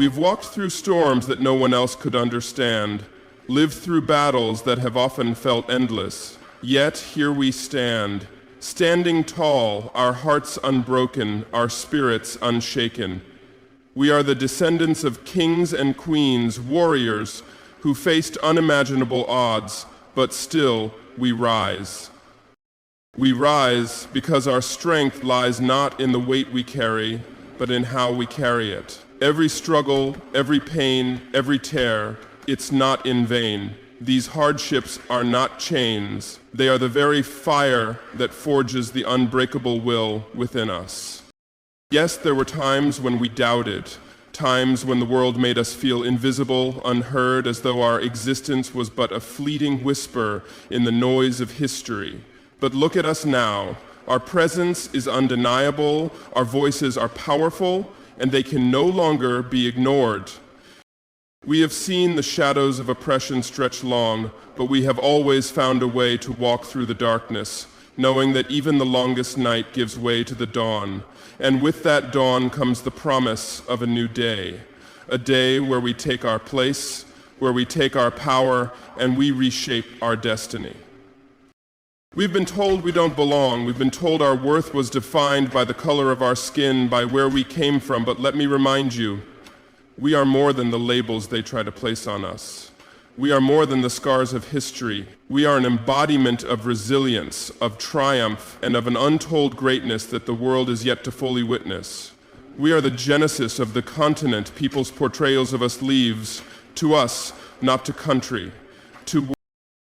We've walked through storms that no one else could understand, lived through battles that have often felt endless. Yet here we stand, standing tall, our hearts unbroken, our spirits unshaken. We are the descendants of kings and queens, warriors who faced unimaginable odds, but still we rise. We rise because our strength lies not in the weight we carry, but in how we carry it. Every struggle, every pain, every tear, it's not in vain. These hardships are not chains. They are the very fire that forges the unbreakable will within us. Yes, there were times when we doubted, times when the world made us feel invisible, unheard, as though our existence was but a fleeting whisper in the noise of history. But look at us now. Our presence is undeniable, our voices are powerful, and they can no longer be ignored. We have seen the shadows of oppression stretch long, but we have always found a way to walk through the darkness, knowing that even the longest night gives way to the dawn. And with that dawn comes the promise of a new day, a day where we take our place, where we take our power, and we reshape our destiny. We've been told we don't belong. We've been told our worth was defined by the color of our skin, by where we came from. But let me remind you, we are more than the labels they try to place on us. We are more than the scars of history. We are an embodiment of resilience, of triumph, and of an untold greatness that the world is yet to fully witness. We are the genesis of the continent people's portrayals of us leaves, to us, not to country.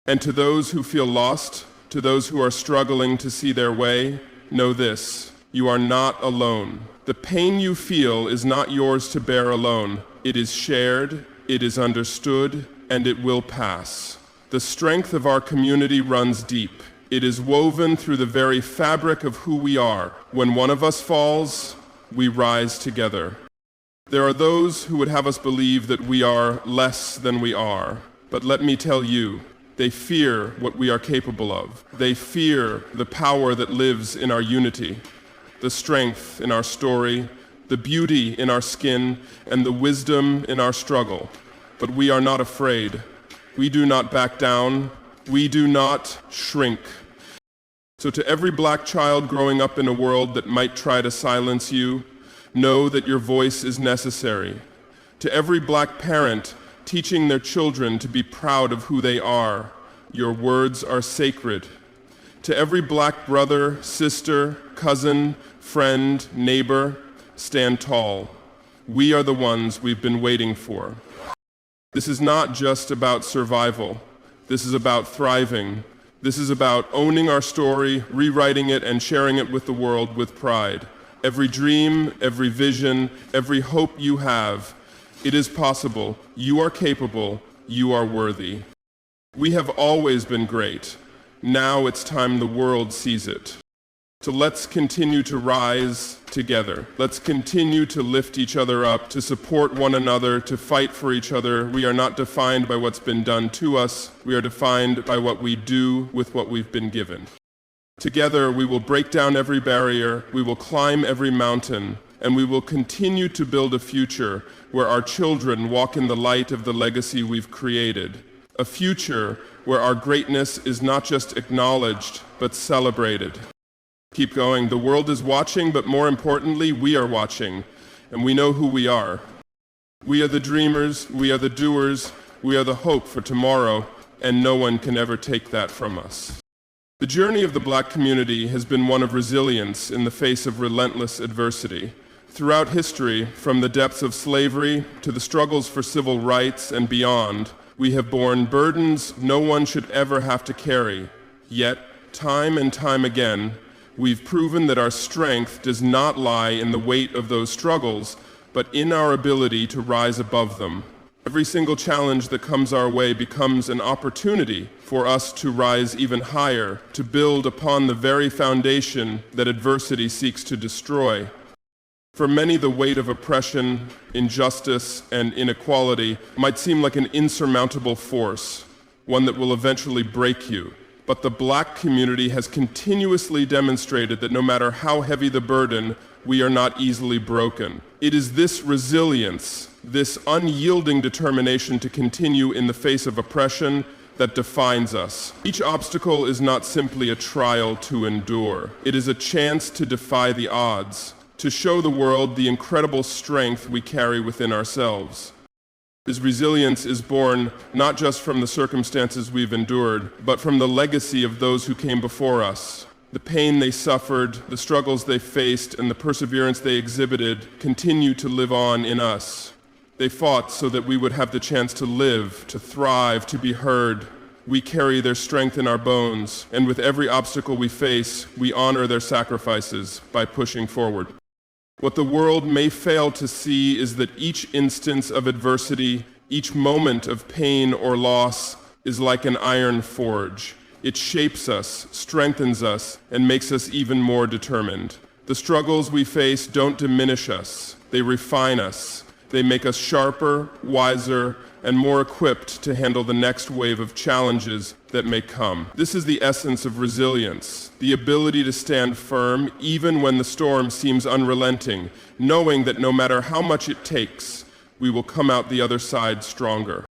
And to those who feel lost, to those who are struggling to see their way, know this: you are not alone. The pain you feel is not yours to bear alone. It is shared, it is understood, and it will pass. The strength of our community runs deep. It is woven through the very fabric of who we are. When one of us falls, we rise together. There are those who would have us believe that we are less than we are. But let me tell you, they fear what we are capable of. They fear the power that lives in our unity, the strength in our story, the beauty in our skin, and the wisdom in our struggle. But we are not afraid. We do not back down. We do not shrink. So to every black child growing up in a world that might try to silence you, know that your voice is necessary. To every black parent teaching their children to be proud of who they are, your words are sacred. To every black brother, sister, cousin, friend, neighbor, stand tall. We are the ones we've been waiting for. This is not just about survival. This is about thriving. This is about owning our story, rewriting it, and sharing it with the world with pride. Every dream, every vision, every hope you have, it is possible. You are capable. You are worthy. We have always been great. Now it's time the world sees it. So let's continue to rise together. Let's continue to lift each other up, to support one another, to fight for each other. We are not defined by what's been done to us. We are defined by what we do with what we've been given. Together, we will break down every barrier, we will climb every mountain, and we will continue to build a future where our children walk in the light of the legacy we've created. A future where our greatness is not just acknowledged, but celebrated. Keep going. The world is watching, but more importantly, we are watching, and we know who we are. We are the dreamers, we are the doers, we are the hope for tomorrow, and no one can ever take that from us. The journey of the Black community has been one of resilience in the face of relentless adversity. Throughout history, from the depths of slavery to the struggles for civil rights and beyond, we have borne burdens no one should ever have to carry. Yet, time and time again, we've proven that our strength does not lie in the weight of those struggles, but in our ability to rise above them. Every single challenge that comes our way becomes an opportunity for us to rise even higher, to build upon the very foundation that adversity seeks to destroy. For many, the weight of oppression, injustice, and inequality might seem like an insurmountable force, one that will eventually break you. But the Black community has continuously demonstrated that no matter how heavy the burden, we are not easily broken. It is this resilience, this unyielding determination to continue in the face of oppression that defines us. Each obstacle is not simply a trial to endure. It is a chance to defy the odds, to show the world the incredible strength we carry within ourselves. His resilience is born not just from the circumstances we've endured, but from the legacy of those who came before us. The pain they suffered, the struggles they faced, and the perseverance they exhibited continue to live on in us. They fought so that we would have the chance to live, to thrive, to be heard. We carry their strength in our bones, and with every obstacle we face, we honor their sacrifices by pushing forward. What the world may fail to see is that each instance of adversity, each moment of pain or loss, is like an iron forge. It shapes us, strengthens us, and makes us even more determined. The struggles we face don't diminish us. They refine us. They make us sharper, wiser, and more equipped to handle the next wave of challenges that may come. This is the essence of resilience, the ability to stand firm even when the storm seems unrelenting, knowing that no matter how much it takes, we will come out the other side stronger.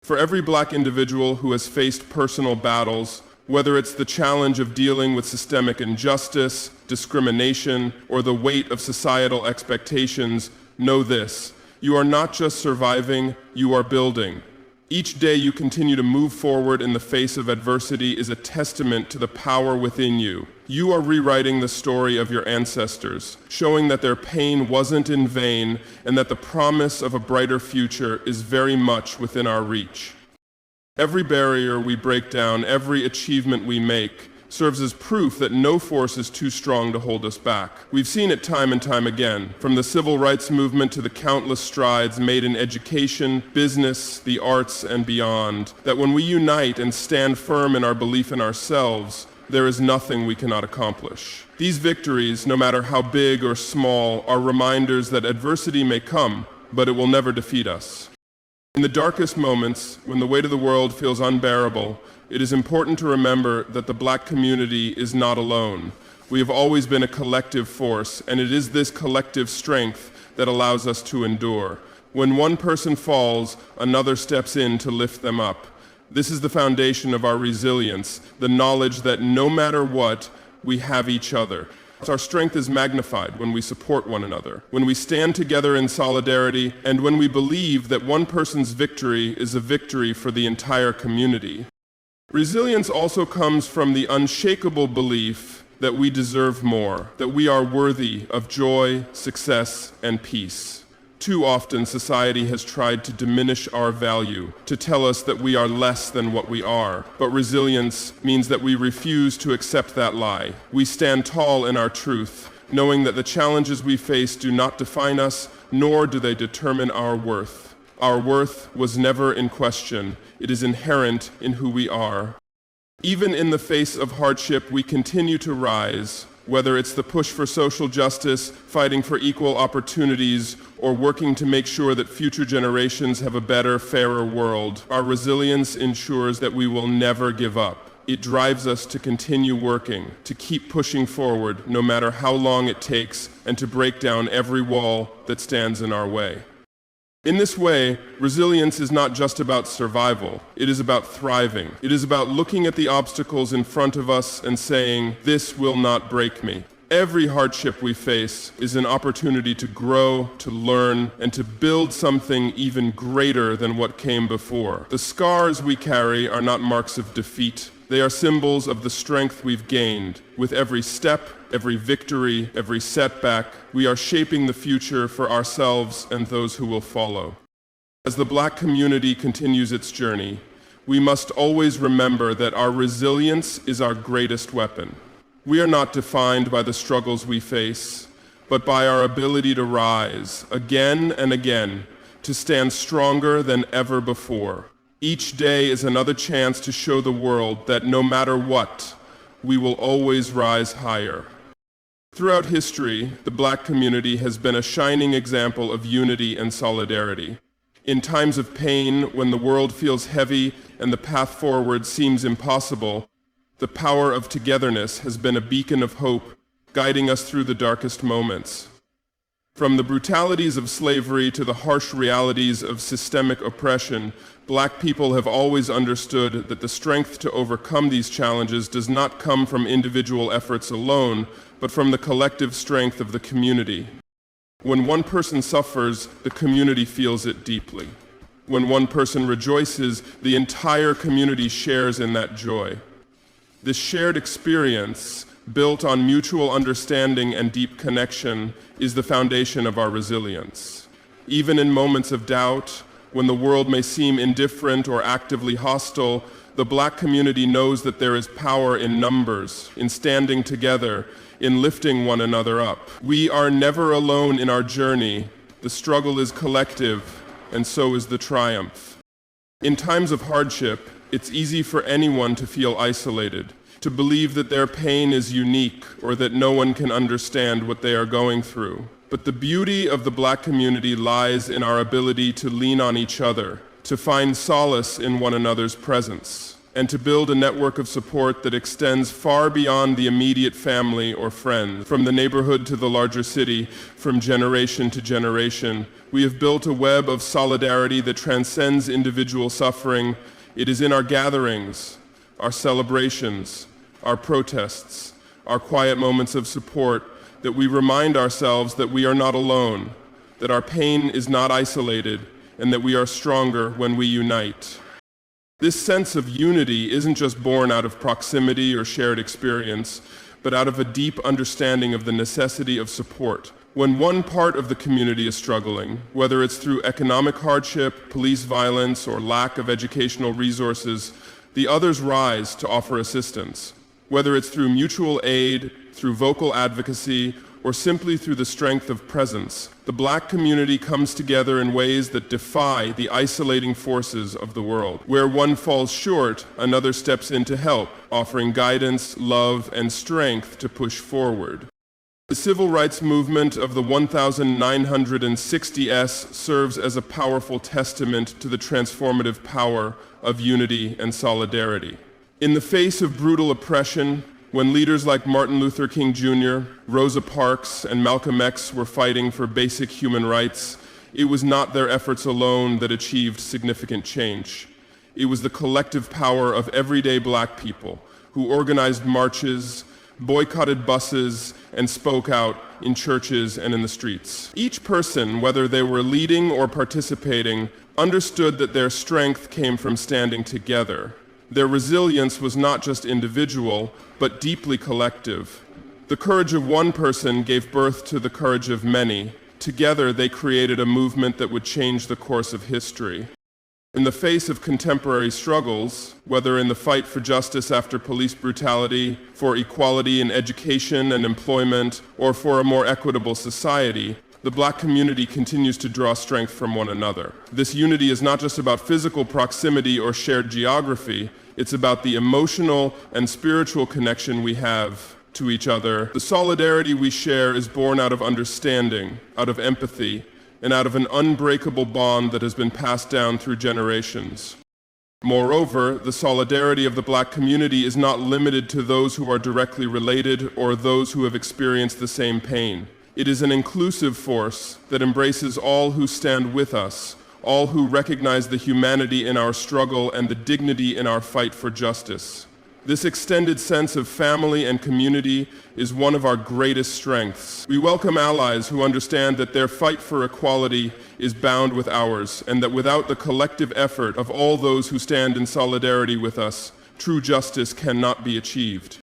For every Black individual who has faced personal battles, whether it's the challenge of dealing with systemic injustice, discrimination, or the weight of societal expectations, know this: you are not just surviving, you are building. Each day you continue to move forward in the face of adversity is a testament to the power within you. You are rewriting the story of your ancestors, showing that their pain wasn't in vain and that the promise of a brighter future is very much within our reach. Every barrier we break down, every achievement we make, serves as proof that no force is too strong to hold us back. We've seen it time and time again, from the civil rights movement to the countless strides made in education, business, the arts, and beyond, that when we unite and stand firm in our belief in ourselves, there is nothing we cannot accomplish. These victories, no matter how big or small, are reminders that adversity may come, but it will never defeat us. In the darkest moments, when the weight of the world feels unbearable, it is important to remember that the Black community is not alone. We have always been a collective force, and it is this collective strength that allows us to endure. When one person falls, another steps in to lift them up. This is the foundation of our resilience, the knowledge that no matter what, we have each other. Our strength is magnified when we support one another, when we stand together in solidarity, and when we believe that one person's victory is a victory for the entire community. Resilience also comes from the unshakable belief that we deserve more, that we are worthy of joy, success, and peace. Too often, society has tried to diminish our value, to tell us that we are less than what we are. But resilience means that we refuse to accept that lie. We stand tall in our truth, knowing that the challenges we face do not define us, nor do they determine our worth. Our worth was never in question. It is inherent in who we are. Even in the face of hardship, we continue to rise. Whether it's the push for social justice, fighting for equal opportunities, or working to make sure that future generations have a better, fairer world, our resilience ensures that we will never give up. It drives us to continue working, to keep pushing forward no matter how long it takes, and to break down every wall that stands in our way. In this way, resilience is not just about survival, it is about thriving. It is about looking at the obstacles in front of us and saying, "This will not break me." Every hardship we face is an opportunity to grow, to learn, and to build something even greater than what came before. The scars we carry are not marks of defeat. They are symbols of the strength we've gained. With every step, every victory, every setback, we are shaping the future for ourselves and those who will follow. As the Black community continues its journey, we must always remember that our resilience is our greatest weapon. We are not defined by the struggles we face, but by our ability to rise again and again, to stand stronger than ever before. Each day is another chance to show the world that no matter what, we will always rise higher. Throughout history, the Black community has been a shining example of unity and solidarity. In times of pain, when the world feels heavy and the path forward seems impossible, the power of togetherness has been a beacon of hope, guiding us through the darkest moments. From the brutalities of slavery to the harsh realities of systemic oppression, Black people have always understood that the strength to overcome these challenges does not come from individual efforts alone, but from the collective strength of the community. When one person suffers, the community feels it deeply. When one person rejoices, the entire community shares in that joy. This shared experience, built on mutual understanding and deep connection, is the foundation of our resilience. Even in moments of doubt, when the world may seem indifferent or actively hostile, the Black community knows that there is power in numbers, in standing together, in lifting one another up. We are never alone in our journey. The struggle is collective, and so is the triumph. In times of hardship, it's easy for anyone to feel isolated, to believe that their pain is unique or that no one can understand what they are going through. But the beauty of the Black community lies in our ability to lean on each other, to find solace in one another's presence, and to build a network of support that extends far beyond the immediate family or friends. From the neighborhood to the larger city, from generation to generation, we have built a web of solidarity that transcends individual suffering. It is in our gatherings, our celebrations, our protests, our quiet moments of support that we remind ourselves that we are not alone, that our pain is not isolated, and that we are stronger when we unite. This sense of unity isn't just born out of proximity or shared experience, but out of a deep understanding of the necessity of support. When one part of the community is struggling, whether it's through economic hardship, police violence, or lack of educational resources, the others rise to offer assistance. Whether it's through mutual aid, through vocal advocacy, or simply through the strength of presence, the Black community comes together in ways that defy the isolating forces of the world. Where one falls short, another steps in to help, offering guidance, love, and strength to push forward. The civil rights movement of the 1960s serves as a powerful testament to the transformative power of unity and solidarity. In the face of brutal oppression, when leaders like Martin Luther King Jr., Rosa Parks, and Malcolm X were fighting for basic human rights, it was not their efforts alone that achieved significant change. It was the collective power of everyday Black people who organized marches, boycotted buses, and spoke out in churches and in the streets. Each person, whether they were leading or participating, understood that their strength came from standing together. Their resilience was not just individual, but deeply collective. The courage of one person gave birth to the courage of many. Together, they created a movement that would change the course of history. In the face of contemporary struggles, whether in the fight for justice after police brutality, for equality in education and employment, or for a more equitable society, the Black community continues to draw strength from one another. This unity is not just about physical proximity or shared geography, it's about the emotional and spiritual connection we have to each other. The solidarity we share is born out of understanding, out of empathy, and out of an unbreakable bond that has been passed down through generations. Moreover, the solidarity of the Black community is not limited to those who are directly related or those who have experienced the same pain. It is an inclusive force that embraces all who stand with us, all who recognize the humanity in our struggle and the dignity in our fight for justice. This extended sense of family and community is one of our greatest strengths. We welcome allies who understand that their fight for equality is bound with ours, and that without the collective effort of all those who stand in solidarity with us, true justice cannot be achieved.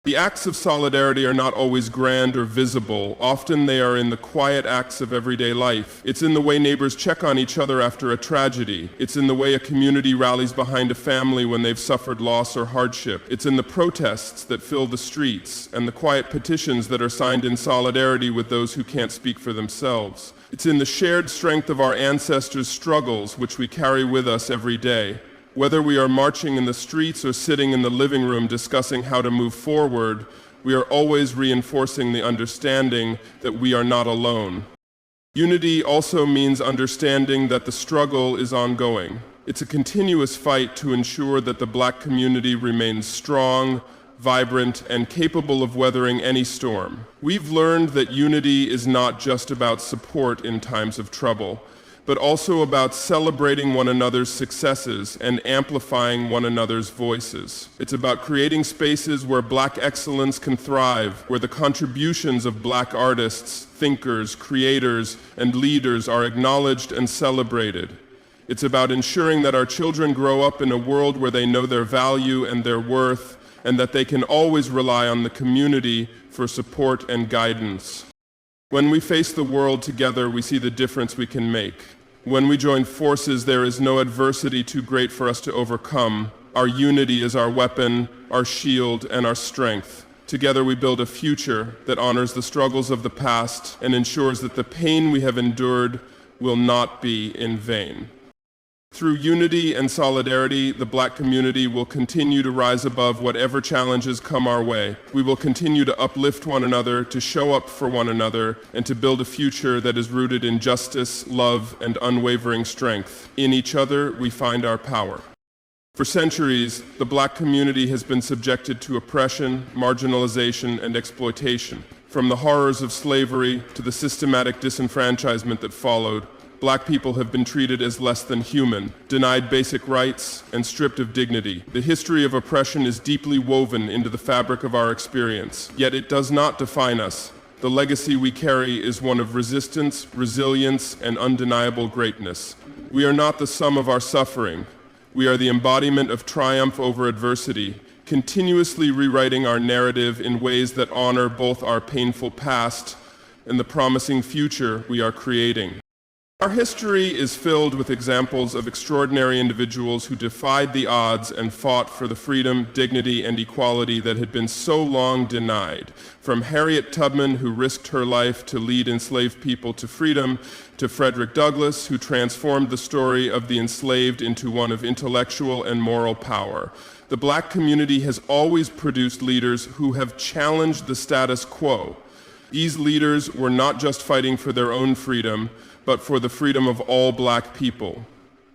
The acts of solidarity are not always grand or visible. Often they are in the quiet acts of everyday life. It's in the way neighbors check on each other after a tragedy. It's in the way a community rallies behind a family when they've suffered loss or hardship. It's in the protests that fill the streets and the quiet petitions that are signed in solidarity with those who can't speak for themselves. It's in the shared strength of our ancestors' struggles which we carry with us every day. Whether we are marching in the streets or sitting in the living room discussing how to move forward, we are always reinforcing the understanding that we are not alone. Unity also means understanding that the struggle is ongoing. It's a continuous fight to ensure that the Black community remains strong, vibrant, and capable of weathering any storm. We've learned that unity is not just about support in times of trouble, but also about celebrating one another's successes and amplifying one another's voices. It's about creating spaces where Black excellence can thrive, where the contributions of Black artists, thinkers, creators, and leaders are acknowledged and celebrated. It's about ensuring that our children grow up in a world where they know their value and their worth, and that they can always rely on the community for support and guidance. When we face the world together, we see the difference we can make. When we join forces, there is no adversity too great for us to overcome. Our unity is our weapon, our shield, and our strength. Together we build a future that honors the struggles of the past and ensures that the pain we have endured will not be in vain. Through unity and solidarity, the Black community will continue to rise above whatever challenges come our way. We will continue to uplift one another, to show up for one another, and to build a future that is rooted in justice, love, and unwavering strength. In each other, we find our power. For centuries, the Black community has been subjected to oppression, marginalization, and exploitation. From the horrors of slavery to the systematic disenfranchisement that followed, Black people have been treated as less than human, denied basic rights, and stripped of dignity. The history of oppression is deeply woven into the fabric of our experience, yet it does not define us. The legacy we carry is one of resistance, resilience, and undeniable greatness. We are not the sum of our suffering. We are the embodiment of triumph over adversity, continuously rewriting our narrative in ways that honor both our painful past and the promising future we are creating. Our history is filled with examples of extraordinary individuals who defied the odds and fought for the freedom, dignity, and equality that had been so long denied. From Harriet Tubman, who risked her life to lead enslaved people to freedom, to Frederick Douglass, who transformed the story of the enslaved into one of intellectual and moral power. The Black community has always produced leaders who have challenged the status quo. These leaders were not just fighting for their own freedom, but for the freedom of all Black people.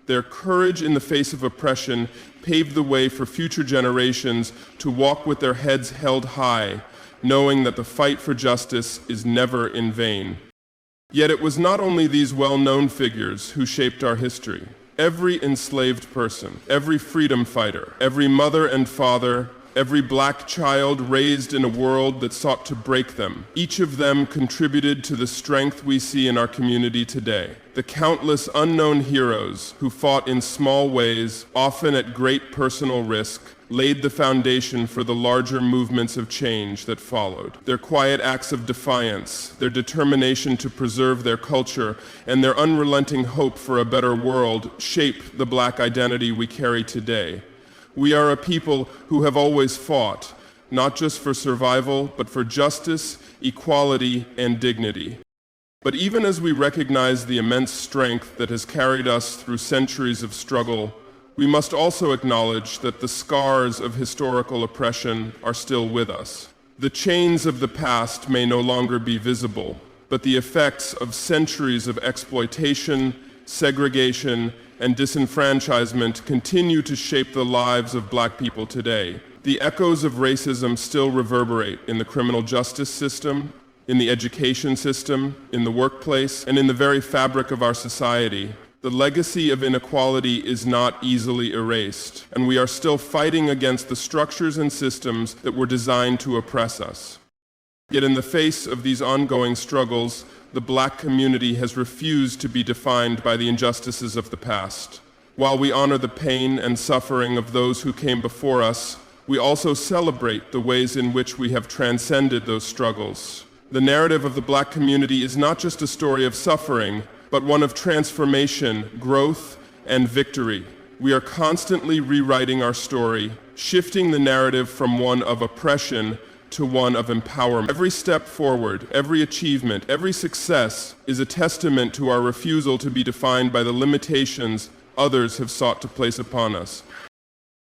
Their courage in the face of oppression paved the way for future generations to walk with their heads held high, knowing that the fight for justice is never in vain. Yet it was not only these well-known figures who shaped our history. Every enslaved person, every freedom fighter, every mother and father, every Black child raised in a world that sought to break them. Each of them contributed to the strength we see in our community today. The countless unknown heroes who fought in small ways, often at great personal risk, laid the foundation for the larger movements of change that followed. Their quiet acts of defiance, their determination to preserve their culture, and their unrelenting hope for a better world shape the Black identity we carry today. We are a people who have always fought, not just for survival, but for justice, equality, and dignity. But even as we recognize the immense strength that has carried us through centuries of struggle, we must also acknowledge that the scars of historical oppression are still with us. The chains of the past may no longer be visible, but the effects of centuries of exploitation, segregation, and disenfranchisement continue to shape the lives of Black people today. The echoes of racism still reverberate in the criminal justice system, in the education system, in the workplace, and in the very fabric of our society. The legacy of inequality is not easily erased, and we are still fighting against the structures and systems that were designed to oppress us. Yet in the face of these ongoing struggles, the Black community has refused to be defined by the injustices of the past. While we honor the pain and suffering of those who came before us, we also celebrate the ways in which we have transcended those struggles. The narrative of the Black community is not just a story of suffering, but one of transformation, growth, and victory. We are constantly rewriting our story, shifting the narrative from one of oppression to one of empowerment. Every step forward, every achievement, every success is a testament to our refusal to be defined by the limitations others have sought to place upon us.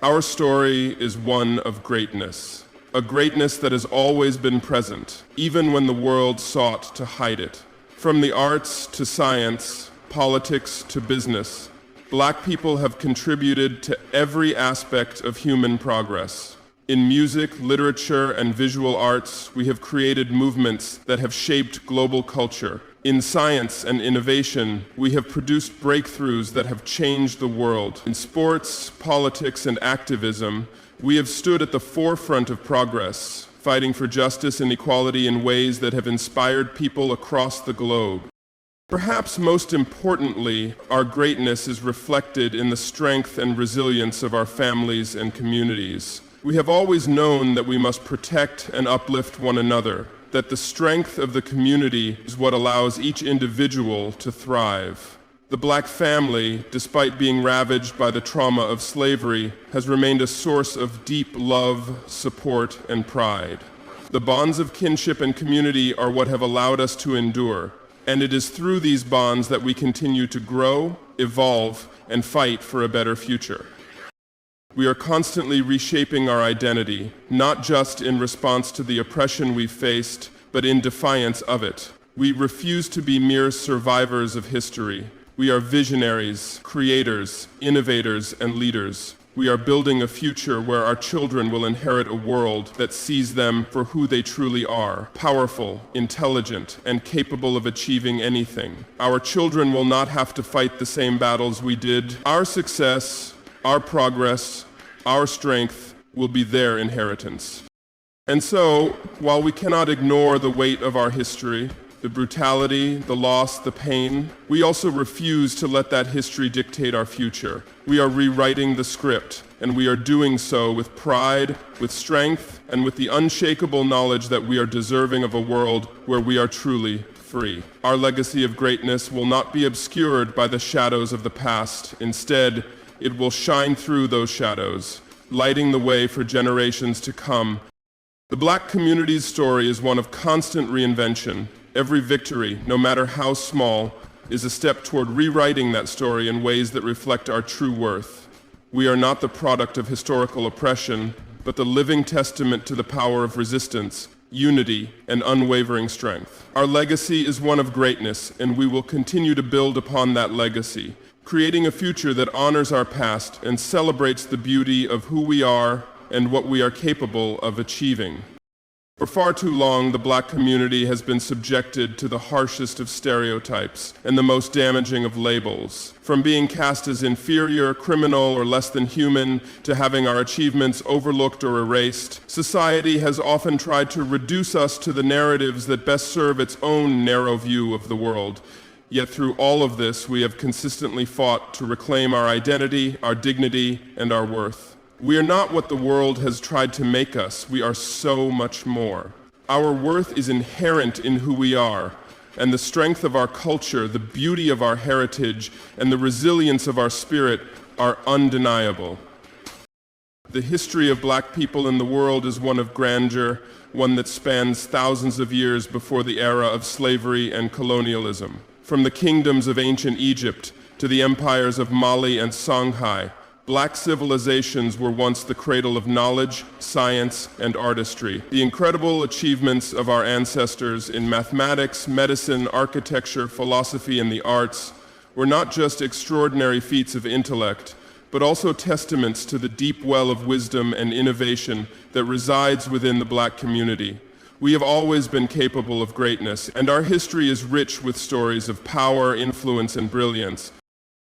Our story is one of greatness, a greatness that has always been present, even when the world sought to hide it. From the arts to science, politics to business, Black people have contributed to every aspect of human progress. In music, literature, and visual arts, we have created movements that have shaped global culture. In science and innovation, we have produced breakthroughs that have changed the world. In sports, politics, and activism, we have stood at the forefront of progress, fighting for justice and equality in ways that have inspired people across the globe. Perhaps most importantly, our greatness is reflected in the strength and resilience of our families and communities. We have always known that we must protect and uplift one another, that the strength of the community is what allows each individual to thrive. The Black family, despite being ravaged by the trauma of slavery, has remained a source of deep love, support, and pride. The bonds of kinship and community are what have allowed us to endure, and it is through these bonds that we continue to grow, evolve, and fight for a better future. We are constantly reshaping our identity, not just in response to the oppression we've faced, but in defiance of it. We refuse to be mere survivors of history. We are visionaries, creators, innovators, and leaders. We are building a future where our children will inherit a world that sees them for who they truly are, powerful, intelligent, and capable of achieving anything. Our children will not have to fight the same battles we did. Our success, our progress, our strength will be their inheritance. And so, while we cannot ignore the weight of our history, the brutality, the loss, the pain, we also refuse to let that history dictate our future. We are rewriting the script, and we are doing so with pride, with strength, and with the unshakable knowledge that we are deserving of a world where we are truly free. Our legacy of greatness will not be obscured by the shadows of the past. Instead, it will shine through those shadows, lighting the way for generations to come. The Black community's story is one of constant reinvention. Every victory, no matter how small, is a step toward rewriting that story in ways that reflect our true worth. We are not the product of historical oppression, but the living testament to the power of resistance, unity, and unwavering strength. Our legacy is one of greatness, and we will continue to build upon that legacy, creating a future that honors our past and celebrates the beauty of who we are and what we are capable of achieving. For far too long, the Black community has been subjected to the harshest of stereotypes and the most damaging of labels. From being cast as inferior, criminal, or less than human, to having our achievements overlooked or erased, society has often tried to reduce us to the narratives that best serve its own narrow view of the world. Yet through all of this, we have consistently fought to reclaim our identity, our dignity, and our worth. We are not what the world has tried to make us. We are so much more. Our worth is inherent in who we are, and the strength of our culture, the beauty of our heritage, and the resilience of our spirit are undeniable. The history of Black people in the world is one of grandeur, one that spans thousands of years before the era of slavery and colonialism. From the kingdoms of ancient Egypt to the empires of Mali and Songhai, Black civilizations were once the cradle of knowledge, science, and artistry. The incredible achievements of our ancestors in mathematics, medicine, architecture, philosophy, and the arts were not just extraordinary feats of intellect, but also testaments to the deep well of wisdom and innovation that resides within the Black community. We have always been capable of greatness, and our history is rich with stories of power, influence, and brilliance.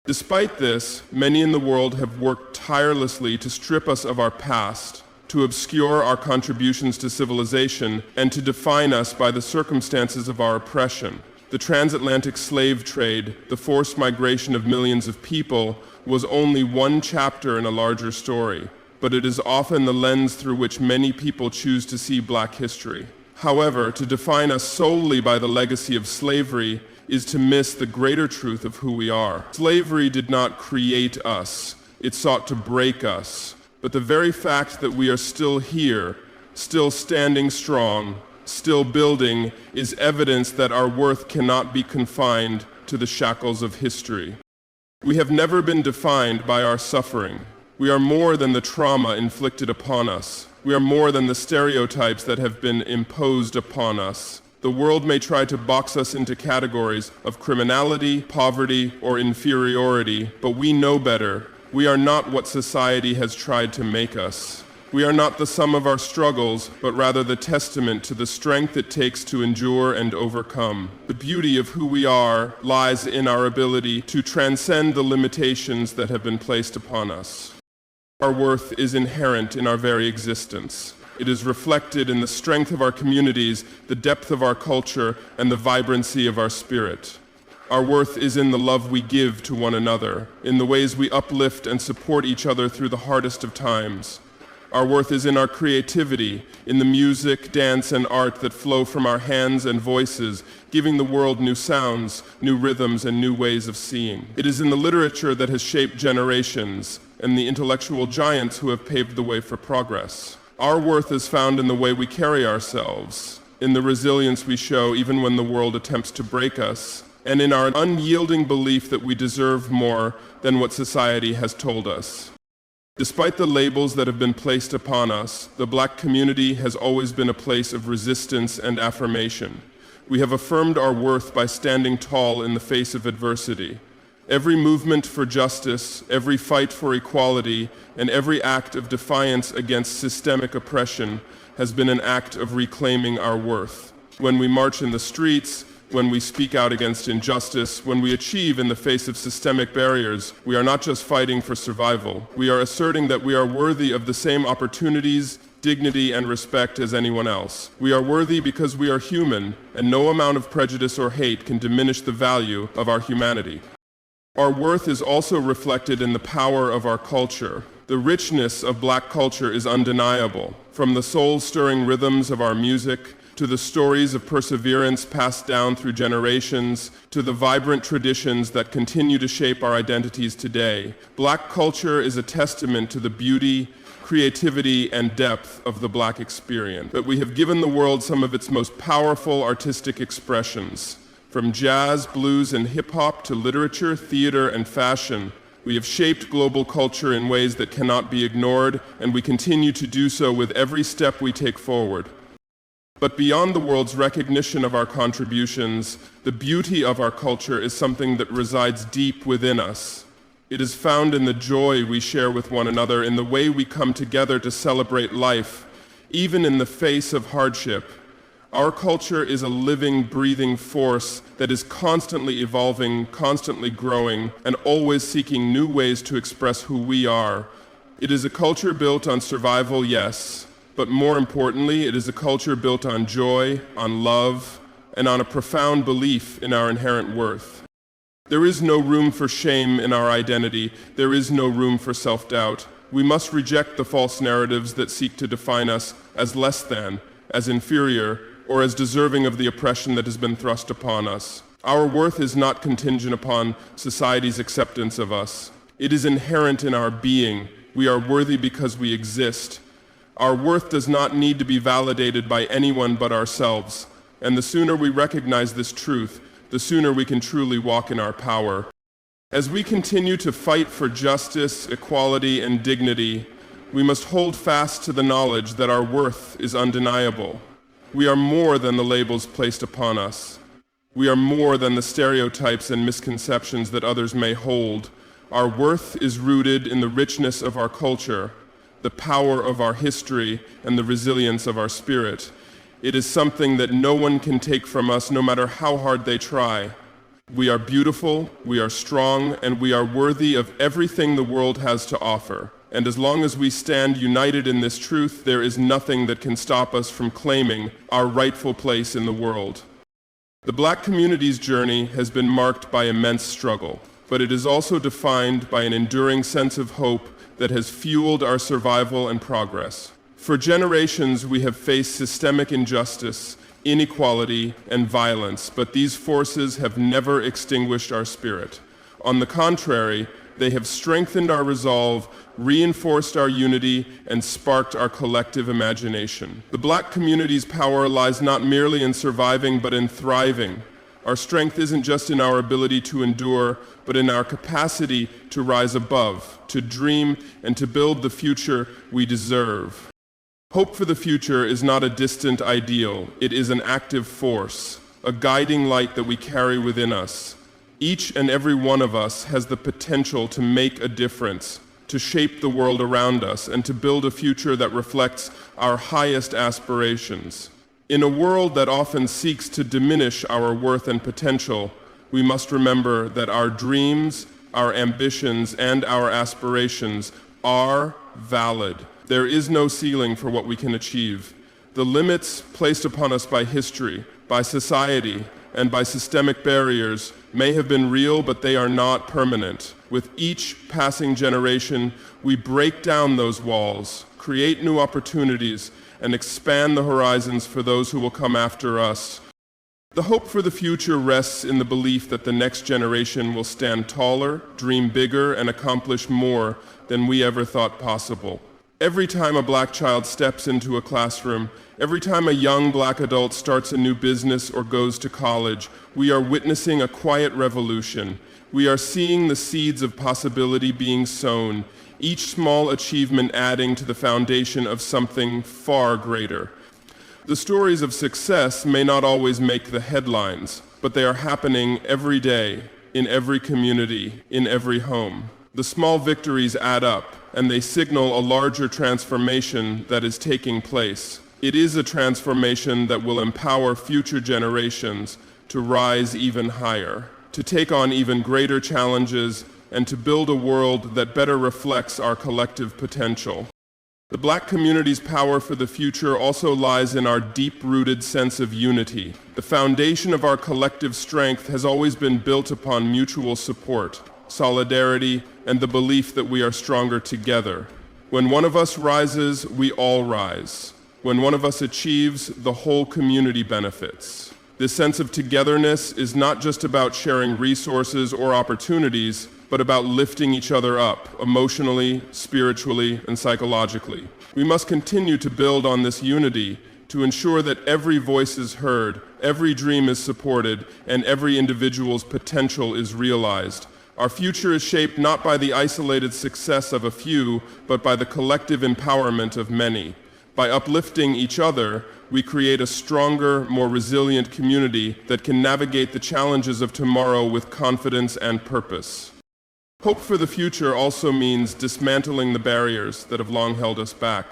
Despite this, many in the world have worked tirelessly to strip us of our past, to obscure our contributions to civilization, and to define us by the circumstances of our oppression. The transatlantic slave trade, the forced migration of millions of people, was only one chapter in a larger story, but it is often the lens through which many people choose to see Black history. However, to define us solely by the legacy of slavery is to miss the greater truth of who we are. Slavery did not create us, it sought to break us. But the very fact that we are still here, still standing strong, still building, is evidence that our worth cannot be confined to the shackles of history. We have never been defined by our suffering. We are more than the trauma inflicted upon us. We are more than the stereotypes that have been imposed upon us. The world may try to box us into categories of criminality, poverty, or inferiority, but we know better. We are not what society has tried to make us. We are not the sum of our struggles, but rather the testament to the strength it takes to endure and overcome. The beauty of who we are lies in our ability to transcend the limitations that have been placed upon us. Our worth is inherent in our very existence. It is reflected in the strength of our communities, the depth of our culture, and the vibrancy of our spirit. Our worth is in the love we give to one another, in the ways we uplift and support each other through the hardest of times. Our worth is in our creativity, in the music, dance, and art that flow from our hands and voices, giving the world new sounds, new rhythms, and new ways of seeing. It is in the literature that has shaped generations, and the intellectual giants who have paved the way for progress. Our worth is found in the way we carry ourselves, in the resilience we show even when the world attempts to break us, and in our unyielding belief that we deserve more than what society has told us. Despite the labels that have been placed upon us, the Black community has always been a place of resistance and affirmation. We have affirmed our worth by standing tall in the face of adversity. Every movement for justice, every fight for equality, and every act of defiance against systemic oppression has been an act of reclaiming our worth. When we march in the streets, when we speak out against injustice, when we achieve in the face of systemic barriers, we are not just fighting for survival. We are asserting that we are worthy of the same opportunities, dignity, and respect as anyone else. We are worthy because we are human, and no amount of prejudice or hate can diminish the value of our humanity. Our worth is also reflected in the power of our culture. The richness of Black culture is undeniable, from the soul-stirring rhythms of our music, to the stories of perseverance passed down through generations, to the vibrant traditions that continue to shape our identities today. Black culture is a testament to the beauty, creativity, and depth of the Black experience. But we have given the world some of its most powerful artistic expressions. From jazz, blues, and hip-hop to literature, theater, and fashion, we have shaped global culture in ways that cannot be ignored, and we continue to do so with every step we take forward. But beyond the world's recognition of our contributions, the beauty of our culture is something that resides deep within us. It is found in the joy we share with one another, in the way we come together to celebrate life, even in the face of hardship. Our culture is a living, breathing force that is constantly evolving, constantly growing, and always seeking new ways to express who we are. It is a culture built on survival, yes, but more importantly, it is a culture built on joy, on love, and on a profound belief in our inherent worth. There is no room for shame in our identity. There is no room for self-doubt. We must reject the false narratives that seek to define us as less than, as inferior, or as deserving of the oppression that has been thrust upon us. Our worth is not contingent upon society's acceptance of us. It is inherent in our being. We are worthy because we exist. Our worth does not need to be validated by anyone but ourselves, and the sooner we recognize this truth, the sooner we can truly walk in our power. As we continue to fight for justice, equality, and dignity, we must hold fast to the knowledge that our worth is undeniable. We are more than the labels placed upon us. We are more than the stereotypes and misconceptions that others may hold. Our worth is rooted in the richness of our culture, the power of our history, and the resilience of our spirit. It is something that no one can take from us, no matter how hard they try. We are beautiful, we are strong, and we are worthy of everything the world has to offer. And as long as we stand united in this truth, there is nothing that can stop us from claiming our rightful place in the world. The Black community's journey has been marked by immense struggle, but it is also defined by an enduring sense of hope that has fueled our survival and progress. For generations, we have faced systemic injustice, inequality, and violence, but these forces have never extinguished our spirit. On the contrary, they have strengthened our resolve, reinforced our unity, and sparked our collective imagination. The Black community's power lies not merely in surviving, but in thriving. Our strength isn't just in our ability to endure, but in our capacity to rise above, to dream, and to build the future we deserve. Hope for the future is not a distant ideal. It is an active force, a guiding light that we carry within us. Each and every one of us has the potential to make a difference, to shape the world around us and to build a future that reflects our highest aspirations. In a world that often seeks to diminish our worth and potential, we must remember that our dreams, our ambitions, and our aspirations are valid. There is no ceiling for what we can achieve. The limits placed upon us by history, by society, and by systemic barriers may have been real, but they are not permanent. With each passing generation, we break down those walls, create new opportunities, and expand the horizons for those who will come after us. The hope for the future rests in the belief that the next generation will stand taller, dream bigger, and accomplish more than we ever thought possible. Every time a black child steps into a classroom, every time a young black adult starts a new business or goes to college, we are witnessing a quiet revolution. We are seeing the seeds of possibility being sown, each small achievement adding to the foundation of something far greater. The stories of success may not always make the headlines, but they are happening every day, in every community, in every home. The small victories add up, and they signal a larger transformation that is taking place. It is a transformation that will empower future generations to rise even higher, to take on even greater challenges, and to build a world that better reflects our collective potential. The Black community's power for the future also lies in our deep-rooted sense of unity. The foundation of our collective strength has always been built upon mutual support, solidarity, and the belief that we are stronger together. When one of us rises, we all rise. When one of us achieves, the whole community benefits. This sense of togetherness is not just about sharing resources or opportunities, but about lifting each other up, emotionally, spiritually, and psychologically. We must continue to build on this unity to ensure that every voice is heard, every dream is supported, and every individual's potential is realized. Our future is shaped not by the isolated success of a few, but by the collective empowerment of many. By uplifting each other, we create a stronger, more resilient community that can navigate the challenges of tomorrow with confidence and purpose. Hope for the future also means dismantling the barriers that have long held us back.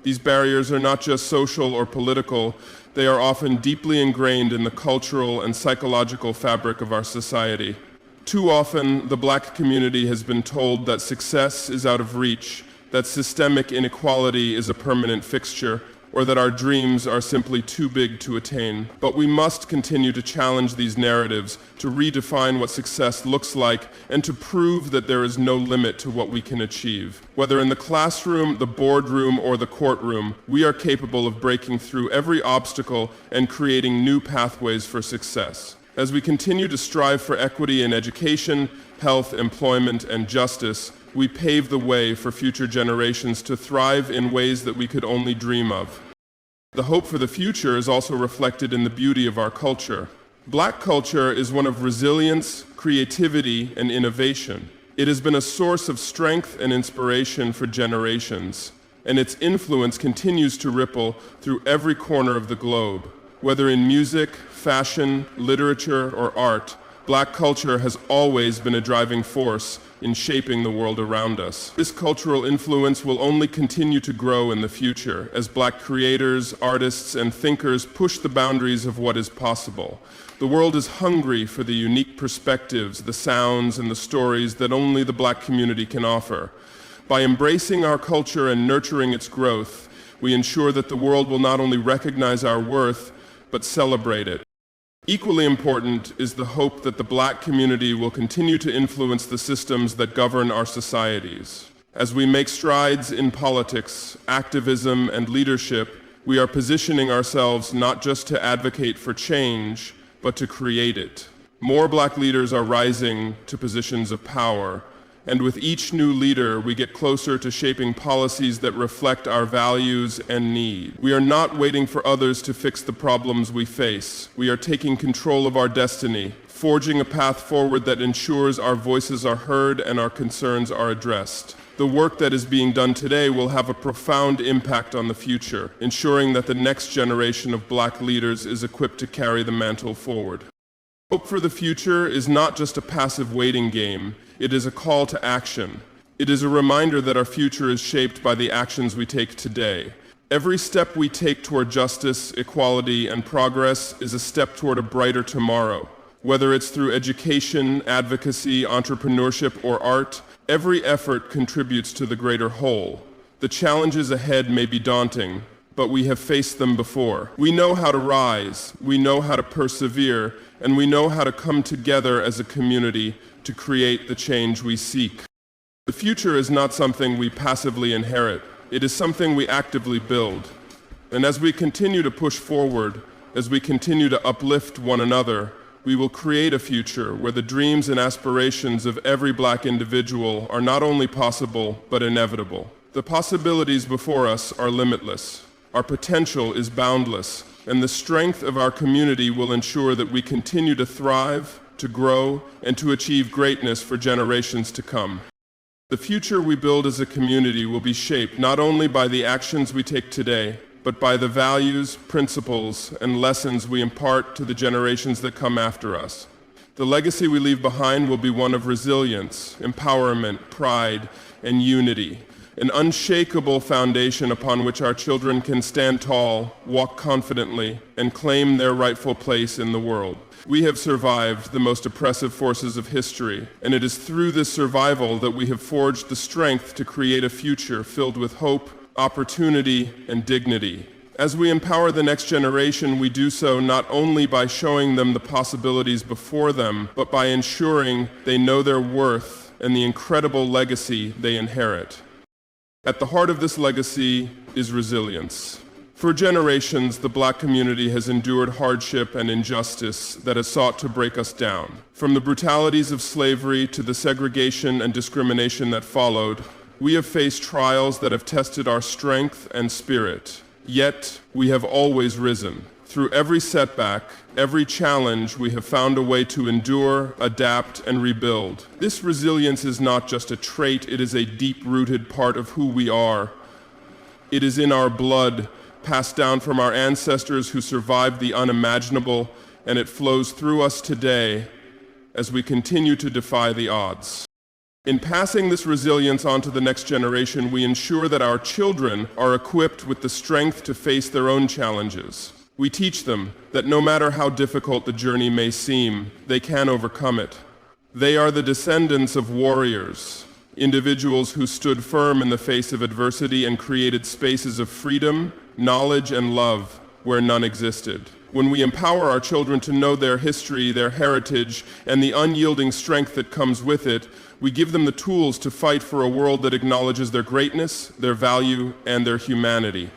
These barriers are not just social or political, they are often deeply ingrained in the cultural and psychological fabric of our society. Too often, the Black community has been told that success is out of reach, that systemic inequality is a permanent fixture, or that our dreams are simply too big to attain. But we must continue to challenge these narratives, to redefine what success looks like, and to prove that there is no limit to what we can achieve. Whether in the classroom, the boardroom, or the courtroom, we are capable of breaking through every obstacle and creating new pathways for success. As we continue to strive for equity in education, health, employment, and justice, we pave the way for future generations to thrive in ways that we could only dream of. The hope for the future is also reflected in the beauty of our culture. Black culture is one of resilience, creativity, and innovation. It has been a source of strength and inspiration for generations, and its influence continues to ripple through every corner of the globe. Whether in music, fashion, literature, or art, Black culture has always been a driving force in shaping the world around us. This cultural influence will only continue to grow in the future as Black creators, artists, and thinkers push the boundaries of what is possible. The world is hungry for the unique perspectives, the sounds, and the stories that only the Black community can offer. By embracing our culture and nurturing its growth, we ensure that the world will not only recognize our worth, but celebrate it. Equally important is the hope that the Black community will continue to influence the systems that govern our societies. As we make strides in politics, activism, and leadership, we are positioning ourselves not just to advocate for change, but to create it. More Black leaders are rising to positions of power, and with each new leader, we get closer to shaping policies that reflect our values and need. We are not waiting for others to fix the problems we face. We are taking control of our destiny, forging a path forward that ensures our voices are heard and our concerns are addressed. The work that is being done today will have a profound impact on the future, ensuring that the next generation of Black leaders is equipped to carry the mantle forward. Hope for the future is not just a passive waiting game, it is a call to action. It is a reminder that our future is shaped by the actions we take today. Every step we take toward justice, equality, and progress is a step toward a brighter tomorrow. Whether it's through education, advocacy, entrepreneurship, or art, every effort contributes to the greater whole. The challenges ahead may be daunting, but we have faced them before. We know how to rise, we know how to persevere, and we know how to come together as a community to create the change we seek. The future is not something we passively inherit. It is something we actively build. And as we continue to push forward, as we continue to uplift one another, we will create a future where the dreams and aspirations of every Black individual are not only possible, but inevitable. The possibilities before us are limitless. Our potential is boundless, and the strength of our community will ensure that we continue to thrive, to grow, and to achieve greatness for generations to come. The future we build as a community will be shaped not only by the actions we take today, but by the values, principles, and lessons we impart to the generations that come after us. The legacy we leave behind will be one of resilience, empowerment, pride, and unity, an unshakable foundation upon which our children can stand tall, walk confidently, and claim their rightful place in the world. We have survived the most oppressive forces of history, and it is through this survival that we have forged the strength to create a future filled with hope, opportunity, and dignity. As we empower the next generation, we do so not only by showing them the possibilities before them, but by ensuring they know their worth and the incredible legacy they inherit. At the heart of this legacy is resilience. For generations, the Black community has endured hardship and injustice that has sought to break us down. From the brutalities of slavery to the segregation and discrimination that followed, we have faced trials that have tested our strength and spirit. Yet, we have always risen. Through every setback, every challenge, we have found a way to endure, adapt, and rebuild. This resilience is not just a trait, it is a deep-rooted part of who we are. It is in our blood, passed down from our ancestors who survived the unimaginable, and it flows through us today as we continue to defy the odds. In passing this resilience on to the next generation, we ensure that our children are equipped with the strength to face their own challenges. We teach them that no matter how difficult the journey may seem, they can overcome it. They are the descendants of warriors, individuals who stood firm in the face of adversity and created spaces of freedom, knowledge, and love where none existed. When we empower our children to know their history, their heritage, and the unyielding strength that comes with it, we give them the tools to fight for a world that acknowledges their greatness, their value, and their humanity.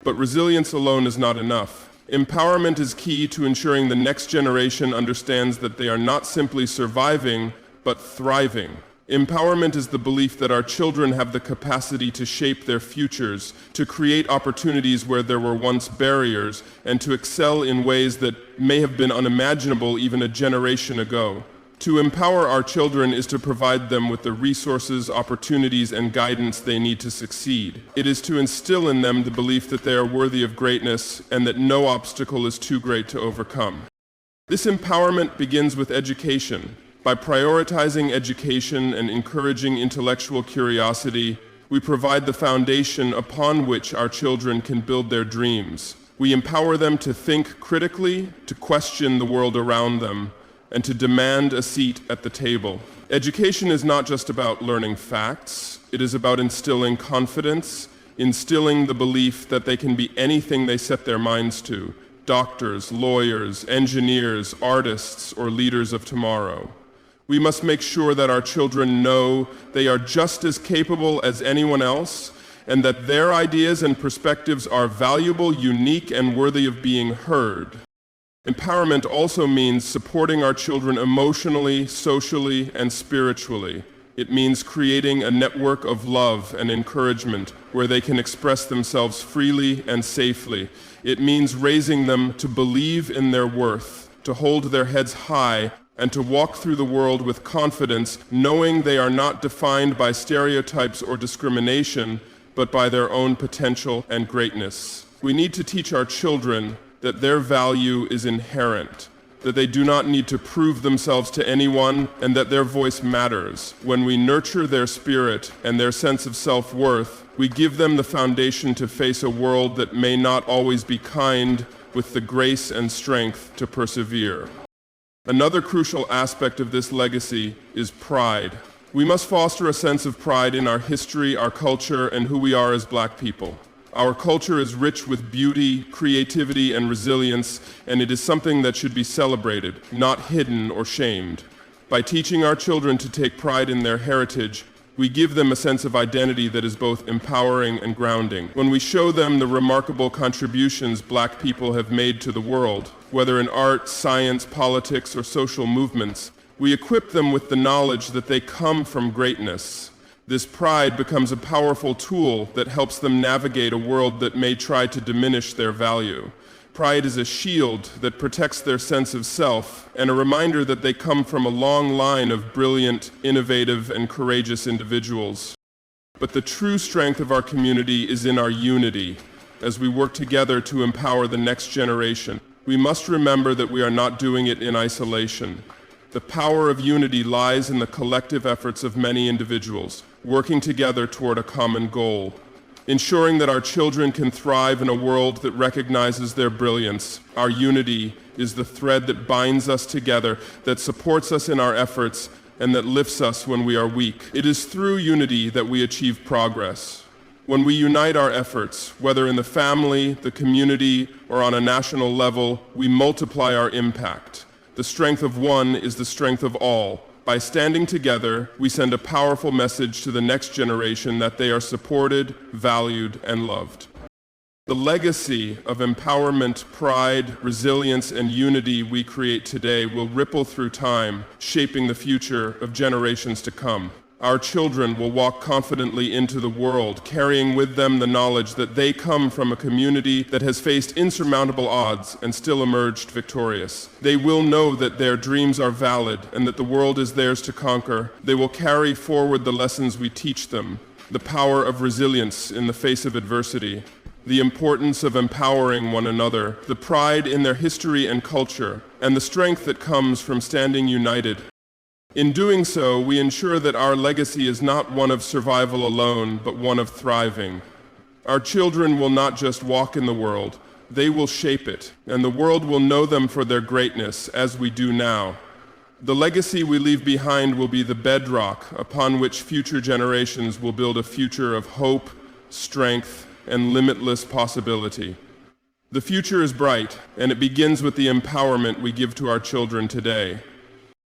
But resilience alone is not enough. Empowerment is key to ensuring the next generation understands that they are not simply surviving, but thriving. Empowerment is the belief that our children have the capacity to shape their futures, to create opportunities where there were once barriers, and to excel in ways that may have been unimaginable even a generation ago. To empower our children is to provide them with the resources, opportunities, and guidance they need to succeed. It is to instill in them the belief that they are worthy of greatness and that no obstacle is too great to overcome. This empowerment begins with education. By prioritizing education and encouraging intellectual curiosity, we provide the foundation upon which our children can build their dreams. We empower them to think critically, to question the world around them, and to demand a seat at the table. Education is not just about learning facts, it is about instilling confidence, instilling the belief that they can be anything they set their minds to: doctors, lawyers, engineers, artists, or leaders of tomorrow. We must make sure that our children know they are just as capable as anyone else, and that their ideas and perspectives are valuable, unique, and worthy of being heard. Empowerment also means supporting our children emotionally, socially, and spiritually. It means creating a network of love and encouragement where they can express themselves freely and safely. It means raising them to believe in their worth, to hold their heads high, and to walk through the world with confidence, knowing they are not defined by stereotypes or discrimination, but by their own potential and greatness. We need to teach our children that their value is inherent, that they do not need to prove themselves to anyone, and that their voice matters. When we nurture their spirit and their sense of self-worth, we give them the foundation to face a world that may not always be kind, with the grace and strength to persevere. Another crucial aspect of this legacy is pride. We must foster a sense of pride in our history, our culture, and who we are as Black people. Our culture is rich with beauty, creativity, and resilience, and it is something that should be celebrated, not hidden or shamed. By teaching our children to take pride in their heritage, we give them a sense of identity that is both empowering and grounding. When we show them the remarkable contributions Black people have made to the world, whether in art, science, politics, or social movements, we equip them with the knowledge that they come from greatness. This pride becomes a powerful tool that helps them navigate a world that may try to diminish their value. Pride is a shield that protects their sense of self and a reminder that they come from a long line of brilliant, innovative, and courageous individuals. But the true strength of our community is in our unity. As we work together to empower the next generation, we must remember that we are not doing it in isolation. The power of unity lies in the collective efforts of many individuals, working together toward a common goal. Ensuring that our children can thrive in a world that recognizes their brilliance. Our unity is the thread that binds us together, that supports us in our efforts, and that lifts us when we are weak. It is through unity that we achieve progress. When we unite our efforts, whether in the family, the community, or on a national level, we multiply our impact. The strength of one is the strength of all. By standing together, we send a powerful message to the next generation that they are supported, valued, and loved. The legacy of empowerment, pride, resilience, and unity we create today will ripple through time, shaping the future of generations to come. Our children will walk confidently into the world, carrying with them the knowledge that they come from a community that has faced insurmountable odds and still emerged victorious. They will know that their dreams are valid and that the world is theirs to conquer. They will carry forward the lessons we teach them, the power of resilience in the face of adversity, the importance of empowering one another, the pride in their history and culture, and the strength that comes from standing united. In doing so, we ensure that our legacy is not one of survival alone, but one of thriving. Our children will not just walk in the world, they will shape it, and the world will know them for their greatness, as we do now. The legacy we leave behind will be the bedrock upon which future generations will build a future of hope, strength, and limitless possibility. The future is bright, and it begins with the empowerment we give to our children today.